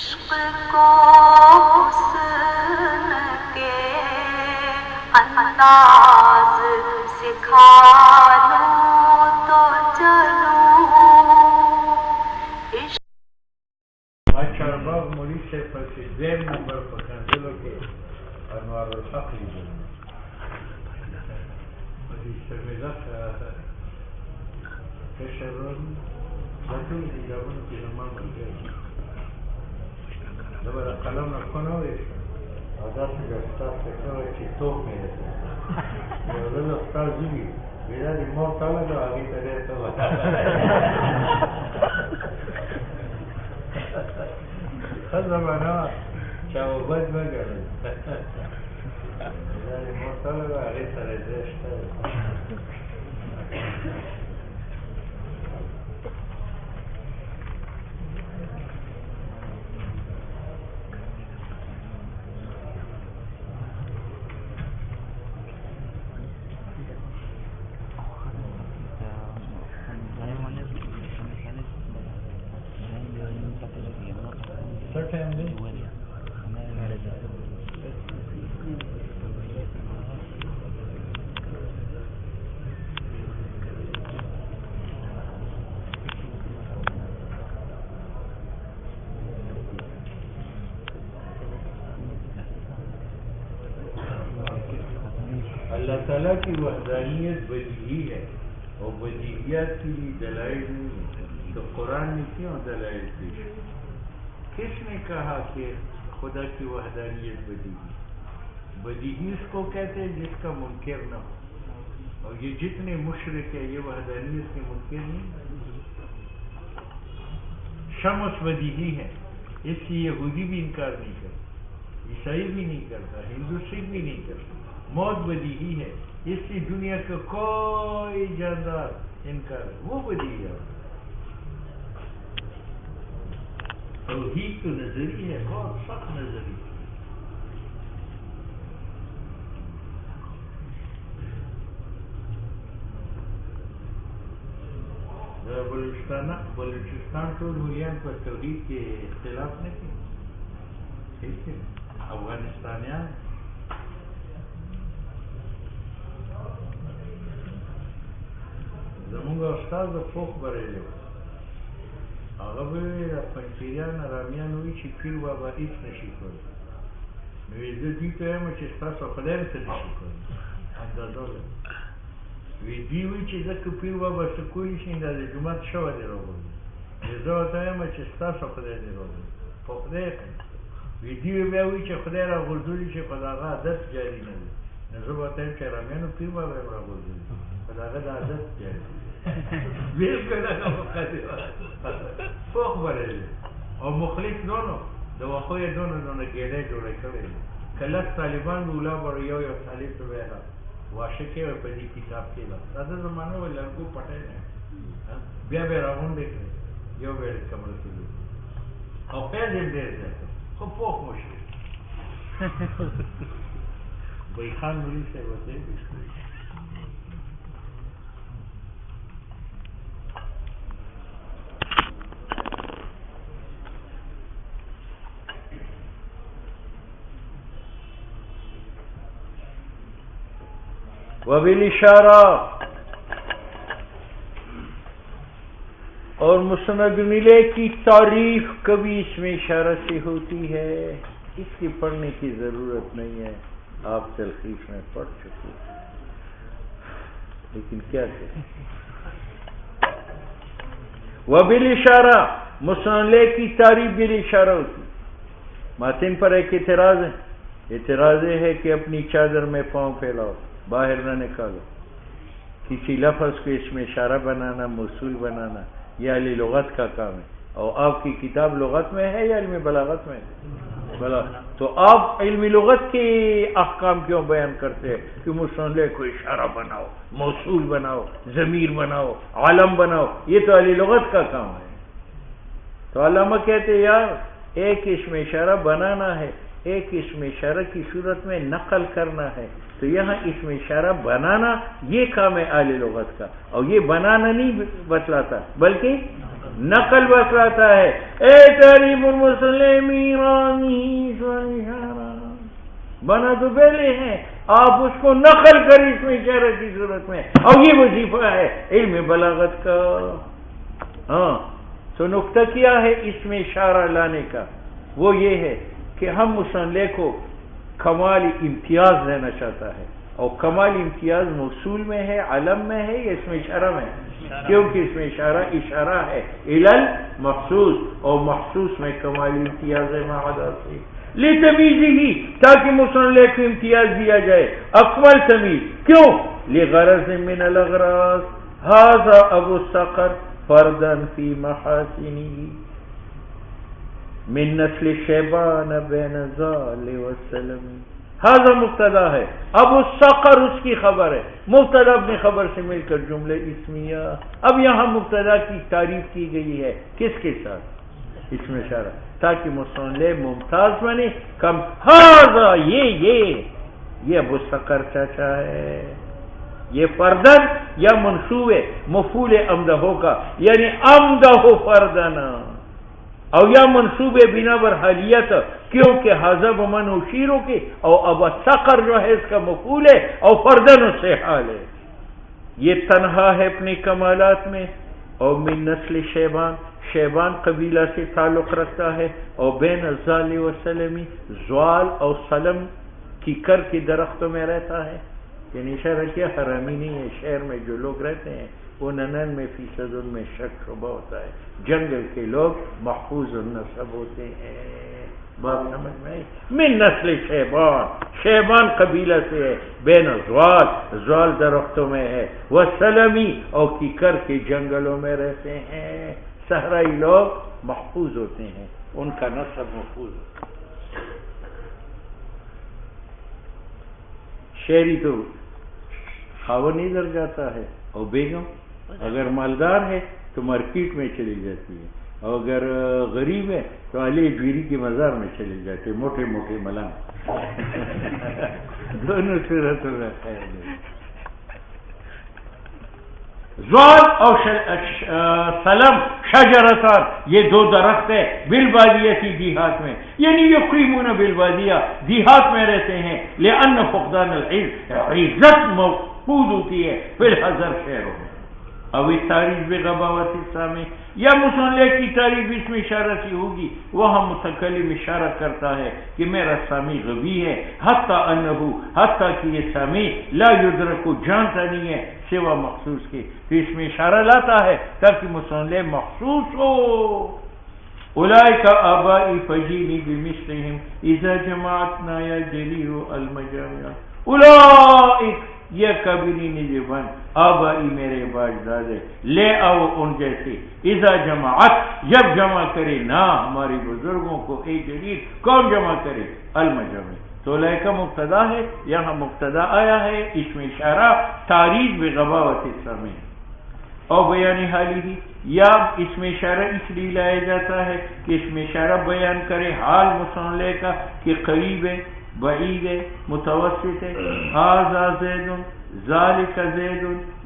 عشق کو حسن کے انداز سکھا لوں تو چلوں ماشاء اللہ مولی سے پسی دیم نمبر پر کنزلو کے انوار الحق لیدن مولی سے ملک کشرون بطول دیگرون کی نمان مل گئی دبر قلم نکنو ایشن آدھا سے گفتار سکر چی توق میرے سے یہ رضا اختار زوگی بیدہ دی موت تالا جو آگی ترے تو بتا خد زمانا چاو بد مگر بیدہ دی موت تالا جو آگی ترے دیشتا اللہ تعالیٰ کی وحدانیت بدیہی ہے اور بدیہیات کی بھی دلائل نہیں تو قرآن نے کیوں دلائل پیش کس نے کہا کہ خدا کی وحدانیت بدیہی بدیہی اس کو کہتے ہیں جس کا منکر نہ ہو اور یہ جتنے مشرک ہیں یہ وحدانیت کے منکر نہیں شمس بدیہی ہے اس کی یہودی بھی انکار نہیں کرتا عیسائی بھی نہیں کرتا ہندو سکھ بھی نہیں کرتا موت بدیہی ہے اس کی دنیا کا کوئی جاندار انکار ہے وہ بدیہی ہے توحید تو نظری ہے بہت سخت نظری بلوچستان تو مولیان پر توحید کے اختلاف نہیں کی ٹھیک ہے افغانستانیان زمونږ استاد د فوق بریلی هغه به ویل پنجیریان ارامیان وایي چې پیر بابا هېڅ نشي کولی نو یې زه دوی ته وایم چې ستاسو خدای هم څه نشي کولی اندازه لري وی دوی وایي چې ځکه پیر بابا څه کولی شي دا د جومات شوه دې راغورځي زه ورته وایم چې ستاسو خدای دې راغورځي په خدای وی دوی بیا وایي چې خدای راغورځولي چې په د هغه عادت جاري نه وي نو زه به ورته وایم چې ارامیانو پیر بابا یې راغورځولي په د هغه د عادت جاري بالکل فوق بریلی اور مخلص دونوں د واخوی دونوں ګېډۍ جوړې کړې کلک طالبان مولا بر یو طالب ته ویله واشه کې په دې کتاب کې دا د زمانه ول لرګو پټه نه بیا به راغونډې کړې یو به کمره کې او پیدا دې خو فوق مشکل وای خان مولوی صاحب وته وبالاشارہ اور مسند ملے کی تعریف کبھی اس میں اشارہ سے ہوتی ہے اس کی پڑھنے کی ضرورت نہیں ہے آپ تلخیص میں پڑھ چکے لیکن کیا کریں وبالاشارہ مسند ملے کی تعریف بالاشارہ ہوتی ماتن پر ایک اعتراض یہ ہے کہ اپنی چادر میں پاؤں پھیلاؤ باہر نہ نکالو کسی لفظ کو اس میں اشارہ بنانا موصول بنانا یہ علی لغت کا کام ہے اور آپ کی کتاب لغت میں ہے یا علم بلاغت میں تو آپ علم لغت کے احکام کیوں بیان کرتے ہیں کہ مصنع کو اشارہ بناؤ موصول بناؤ ضمیر بناؤ عالم بناؤ یہ تو علی لغت کا کام ہے تو علامہ کہتے ہیں یار ایک اس میں اشارہ بنانا ہے ایک اس میں اشارہ کی صورت میں نقل کرنا ہے تو یہاں اس میں اشارہ بنانا یہ کام ہے اہل لغت کا اور یہ بنانا نہیں بتلاتا بلکہ نقل بتلاتا ہے اے تعریف المسلمین بنا تو پہلے ہیں، آپ اس کو نقل کر اس میں اشارہ کی صورت میں، اور یہ وظیفہ ہے علم بلاغت کا۔ ہاں تو نقطہ کیا ہے اس میں اشارہ لانے کا؟ وہ یہ ہے کہ ہم مصنف کو کمال امتیاز دینا چاہتا ہے، اور کمال امتیاز موصول میں ہے، علم میں ہے، یا اس میں اشارہ میں ہے؟ کیونکہ اس میں اشارہ ہے علل مخصوص، اور مخصوص میں کمال امتیاز ہے معدہ سے لتمیزی، تاکہ مصنف کو امتیاز دیا جائے، اکمل تمیز۔ کیوں؟ لغرض من الاغراض، ھذا ابو الصقر فردا فی محاسنہ من نسل شیبان بین الزال والسلم۔ ھذا مبتدا ہے، ابو الصقر اس کی خبر ہے، مبتدا اپنی خبر سے مل کر جملہ اسمیہ۔ اب یہاں مبتدا کی تعریف کی گئی ہے کس کے ساتھ؟ اس میں اشارہ، تاکہ مصنف ممتاز بنے، کم ھذا یہ ابو الصقر چاچا ہے، یہ فردن یا منصوب مفعول امدہ کا، یعنی امدہ فردنا، اور یا منصوب بنا بر حالیت، کیونکہ حاضر بمن اشیروں کے، اور ابو الصقر جو ہے اس کا مفعول ہے، اور فردن اس سے حال ہے۔ یہ تنہا ہے اپنے کمالات میں، اور من نسل شیبان قبیلہ سے تعلق رکھتا ہے، اور بین الزال و سلمی، زوال اور سلم کی کر کے درختوں میں رہتا ہے، یعنی اشارہ کیا حرامی نہیں ہے، شہر میں جو لوگ رہتے ہیں وہ ننن میں فیصد ان میں شک شبہ ہوتا ہے، جنگل کے لوگ محفوظ النسب ہوتے ہیں۔ بات سمجھ میں آئی؟ من نسل شیبان قبیلہ سے ہے، بین زوال درختوں میں ہے، وہ سلمی اور کیکر کے جنگلوں میں رہتے ہیں، صحرائی لوگ محفوظ ہوتے ہیں، ان کا نسب محفوظ ہوتا ہے۔ شہری تو خاون ادھر جاتا ہے، اور بیگم اگر مالدار ہے تو مارکیٹ میں چلی جاتی ہے، اور اگر غریب ہے تو علی بیری کے مزار میں چلے جاتے، موٹے موٹے ملنگ دونوں صورتوں میں خیر ہے۔ زوال اور سلم شجرتان، یہ دو درخت ہے، بالبادیتی دیہات میں، یعنی یقیمون بالبادیہ، دیہات میں رہتے ہیں، لأن فقدان عزت مفقود ہوتی ہے فی الحضر شہروں میں۔ اب اس تعریف بغباوت السامع، یا مصنف کی تعریف اس میں اشارہ سے ہوگی، وہاں متکلم اشارہ کرتا ہے کہ میرا سامع غبی ہے، حتیٰ کہ یہ سامع لا یدرک، جانتا نہیں ہے سوا مخصوص کے، تو اس میں اشارہ لاتا ہے تاکہ مصنف مخصوص ہو۔ اولئک آبائی فجینی بمثلہم اذا جماعتنا یا جریر المجامع۔ اولئک یہ کبیری نجبان آبائی میرے باجداد ہے، لے آؤ ان جیسے، اذا جماعت جب جمع کرے نا ہمارے بزرگوں کو، اے جریر کون جمع کرے؟ المجامع۔ تو لائکہ مبتدا ہے، یہاں مبتدا آیا ہے، اس میں اشارہ تعریض بغباوت السامع، اور بیان حالی ہی، یا اس میں اشارہ اس لیے لایا جاتا ہے کہ اس میں اشارہ بیان کرے حال مصنف کا کہ قریب ہے، بعید ہے، متوسط ہے۔ ھذا زید، ذالک زید،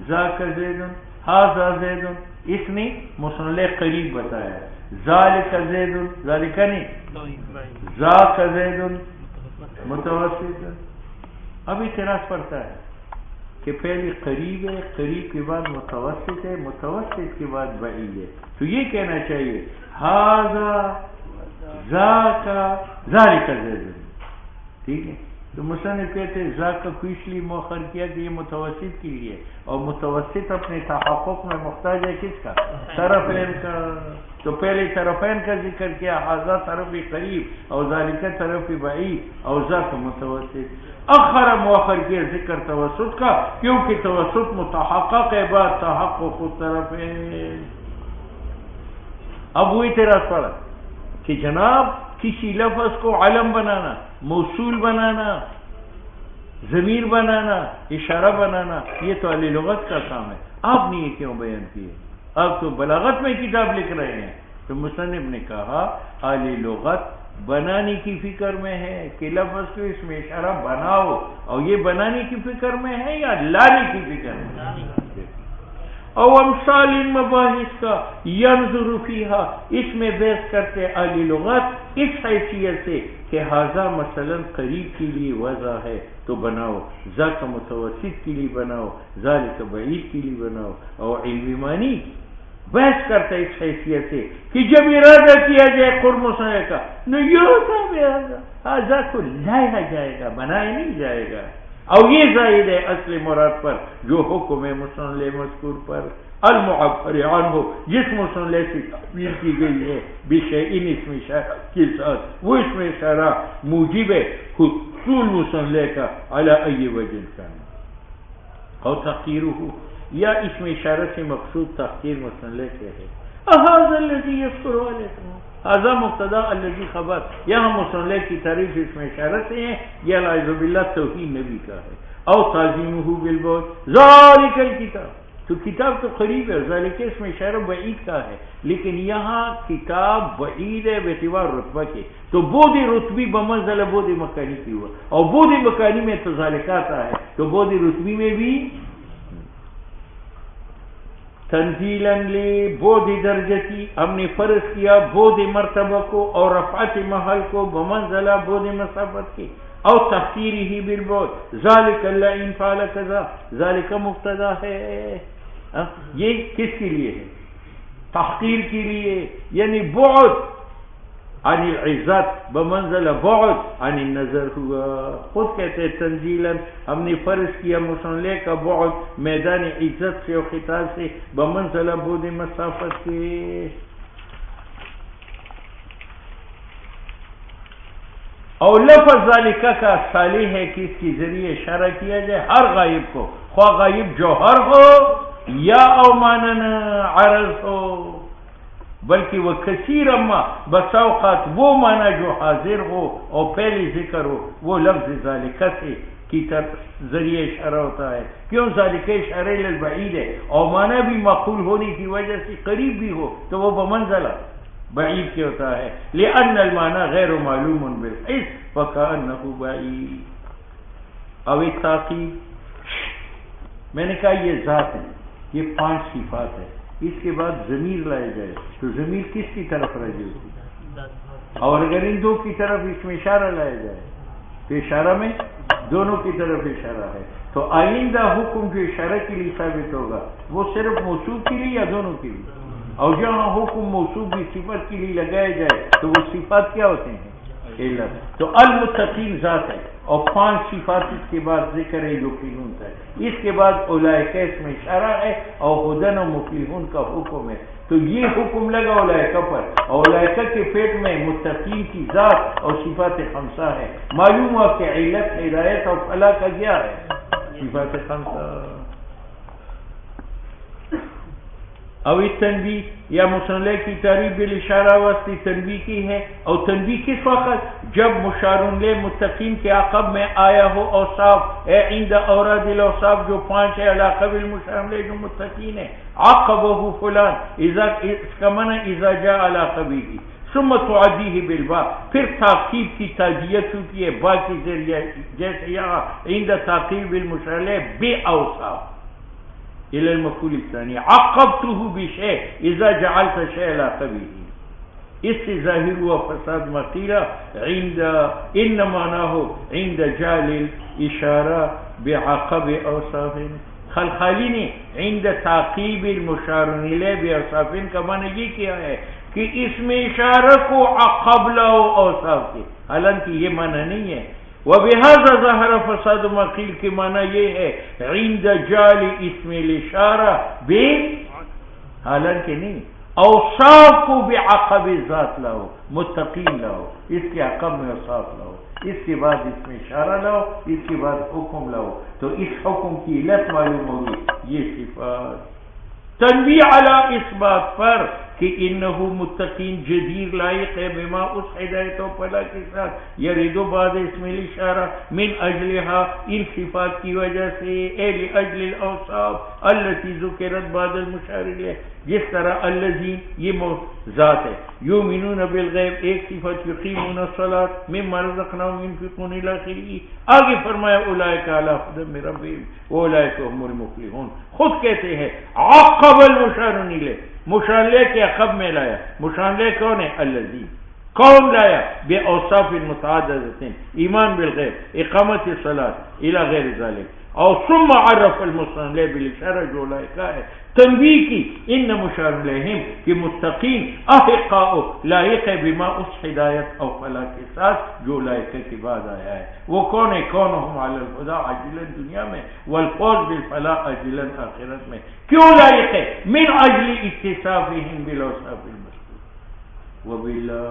ذاک زید، ھذا زید، اس نے مصنف قریب بتایا، ذالک زید، ذالک نہیں، ذاک زید متوسط۔ اب اعتراض پڑتا ہے کہ پہلے قریب ہے، قریب کے بعد متوسط ہے، متوسط کے بعد بعید ہے، تو یہ کہنا چاہیے ھذا ذاک ذالک زید، ٹھیک ہے؟ تو مصنف کہتے ہیں ذاک کو اس لیے مؤخر کیا کہ یہ متوسط کے لیے، اور متوسط اپنے تحقق میں محتاج ہے کس کا؟ طرفین کا، تو پہلے طرفین کا ذکر کیا، ھذا طرف قریب اور ذالک طرف بعید اور ذاک متوسط، اخر مؤخر کیا ذکر توسط کا، کیونکہ توسط متحقق ہے بعد تحقق الطرفین۔ اب وہ اعتراض پڑا کہ جناب کسی لفظ کو علم بنانا، موصول بنانا، ضمیر بنانا، اشارہ بنانا، یہ تو اہل لغت کا کام ہے، آپ نے یہ کیوں بیان کیے؟ آپ تو بلاغت میں کتاب لکھ رہے ہیں۔ تو مصنف نے کہا اہل لغت بنانے کی فکر میں ہے کہ لفظ کو اس میں اشارہ بناؤ، اور یہ بنانے کی فکر میں ہے یا لانے کی فکر میں؟ او امثال مباحث کا ینظر فیہا اس میں بحث کرتے اہل لغت اس حیثیت سے کہ ھذا مثلا قریب کے لیے وضع ہے تو بناؤ، ذاک متوسط کے لیے بناؤ، ذالک بعید کے لیے بناؤ، اور علمی معنی بحث کرتا ہے اس حیثیت سے کہ جب ارادہ کیا جائے قرب مسئلہ کا نو یہ ہوتا ہے ھذا کو لایا جائے گا، بنایا نہیں جائے گا، اور یہ زائد ہے اصل مراد پر جو حکم ہے مصنع مذکور پر المعبر عنہ جس مصنع سے تعبیر کی گئی ہے بشیء اسم اشارہ کے ساتھ، وہ اسم اشارہ موجب ہے حصول مصنع کا علی ای وجہ کا، اور تحقیرہ یا اسم اشارہ سے مقصود تحقیر مصنع کے ہے۔ ھذا الذی یذکر علیکم، ھذا مبتدا الذی خبر، یہاں مصنع کی تعریف اسم اشارہ سے ہے، یہ اعوذ باللہ توحید نبی کا ہے، او تعظیمہ بالبعد ذالک الکتاب، تو کتاب تو قریب ہے، ذالک اسم اشارہ بعید کا ہے، لیکن یہاں کتاب بعید ہے باعتبار رتبہ کے، تو بود رتبی بمنزل بود مکانی کی ہوا، اور بود مکانی میں تو ذالک آتا ہے، تو بود رتبی میں بھی تنزیلاً لی بود درجتی، ہم نے فرض کیا بود مرتبہ کو اور رفعت محل کو بمنزلہ بود مسافت کے، او تحقیرہ بالبعد ذالک اللہ ان فعل کذا، ذالک مبتدا ہے، یہ کس کے لیے ہے؟ تحقیر کے لیے، یعنی بعد عن العزت بمنزل بعد عن النظر ہوا، خود کہتے ہیں تنزیلاً ہم نے فرض کیا مصنع کا بعد میدان عزت سے اور خطاب سے بمنزل بعد مسافت کے، اور لفظ ذالکہ کا صالح ہے کہ اس کے ذریعے اشارہ کیا جائے ہر غائب کو، خواہ غائب جوہر ہو یا او مانن عرض ہو، بلکہ وہ کثیر اما بس اوقات وہ معنی جو حاضر ہو اور پہلے ذکر ہو وہ لفظ ذالکہ سے کی ذریعے اشارہ ہوتا ہے، کیوں ذالکہ اشارہ للبعید ہے، اور معنی بھی معقول ہونے کی وجہ سے قریب بھی ہو تو وہ بمنزلہ بعید کے ہوتا ہے، لأن المعنی غیر معلوم بالحس فکأنہ بعید۔ اب ایک تاکید، میں نے کہا یہ ذات ہے، یہ 5 صفات ہے، اس کے بعد ضمیر لائے جائے تو ضمیر کس کی طرف راجع ہوتی، اور اگر ان دو کی طرف اس میں اشارہ لایا جائے تو اشارہ میں دونوں کی طرف اشارہ ہے، تو آئندہ حکم جو اشارہ کے لیے ثابت ہوگا وہ صرف موصوف کے لیے یا دونوں کے لیے، اور جہاں حکم موصوف بھی صفت کے لیے لگایا جائے تو وہ صفات کیا ہوتے ہیں؟ علت۔ تو المتقین ذات ہے، اور 5 صفات اس کے بعد ذکر ہے یقینون ہے، اس کے بعد اولئک اس میں اشارہ ہے اور ہدن و مفلحون کا حکم ہے، تو یہ حکم لگا اولئک پر، اور اولئک کے پیٹ میں متقین کی ذات اور صفات 5 ہے، معلوم ہوا کہ علت ہدایت اور فلاح کا کیا ہے؟ صفات 5۔ او تنبیہ یا مصنع کی تعریف بالاشارہ واسطے تنبیہ کی ہے، اور تنبیہ کس وقت؟ جب مشار الیہ متقین کے عقب میں آیا ہو اوصاف، اے عند اوراد الاوصاف جو 5 ہے، علاقہ بالمشار الیہ جو متقین ہے، عقبہ فلان اذا اس کا معنی اذا جاء علاقہ بھی، ثم تعدیہ بالباء، پھر تعقیب کی تعدیت ہوتی ہے با کے ذریعے، جیسے یہاں عند تعقیب بالمشار الیہ باوصاف الى المفعول الثاني عقبته بشيء اذا جعلت شيء على قبیله، اس سے ظاہر ہوا فساد مقیلہ عند ان معناه عند جعل الاشارہ بعقب اوصاف، خلخالی نے عند تعقیب المشار الیہ باوصاف کا معنی یہ کیا ہے کہ اس میں اشارہ کو عقب لاؤ اوصاف سے، حالانکہ یہ معنی نہیں ہے، وبهذا ظاہر فساد مقیل کے معنی یہ ہے عند جعل اسم الاشارہ بے، حالانکہ نہیں، اوصاف کو بعقب ذات لاؤ، متقین لاؤ، اس کے عقب میں اوصاف لاؤ، اس کے بعد اس میں اشارہ لاؤ، اس کے بعد حکم لاؤ، تو اس حکم کی علت معلوم ہوگی، یہ صفات۔ تنبیہ علی اس بات پر کہ انہو متقین جدیر لائق ہے بما اس ہدایت و فلاح کے ساتھ یرید بعد اسم الاشارہ من اجلہا ان صفات کی وجہ سے لاجل الاوصاف التي ذکرت بعد المشار الیہ جس طرح الذین یہ ذات ہے یؤمنون بالغیب ایک صفت یقیمون الصلاۃ مما رزقناہم ينفقون الی آخرہ آگے فرمایا اولئک علی ھدی من ربہم واولئک هم المفلحون خود کہتے ہیں عقب المشار الیہ مشار لے کے عقب میں لایا مشار لے کون ہے الذین کون لایا بے اوصاف متعددۃ ایمان بالغیب اقامت الصلاۃ الی غیر ذلک اور ثم عرف المصنف بالاشارہ جو لائقہ ہے تنبیہ کی ان مشار علیہم کہ متقین احقاء لائق ہے بما اس ہدایت اور فلاح کے ساتھ جو لائقہ کے بعد آیا ہے وہ کون ہے کون ہم علی الہدی عاجلا دنیا میں والفوز بالفلاح عاجلا آخرت میں کیوں لائق ہے من اجل اتصافہم بالاوصاف المذکورہ وباللہ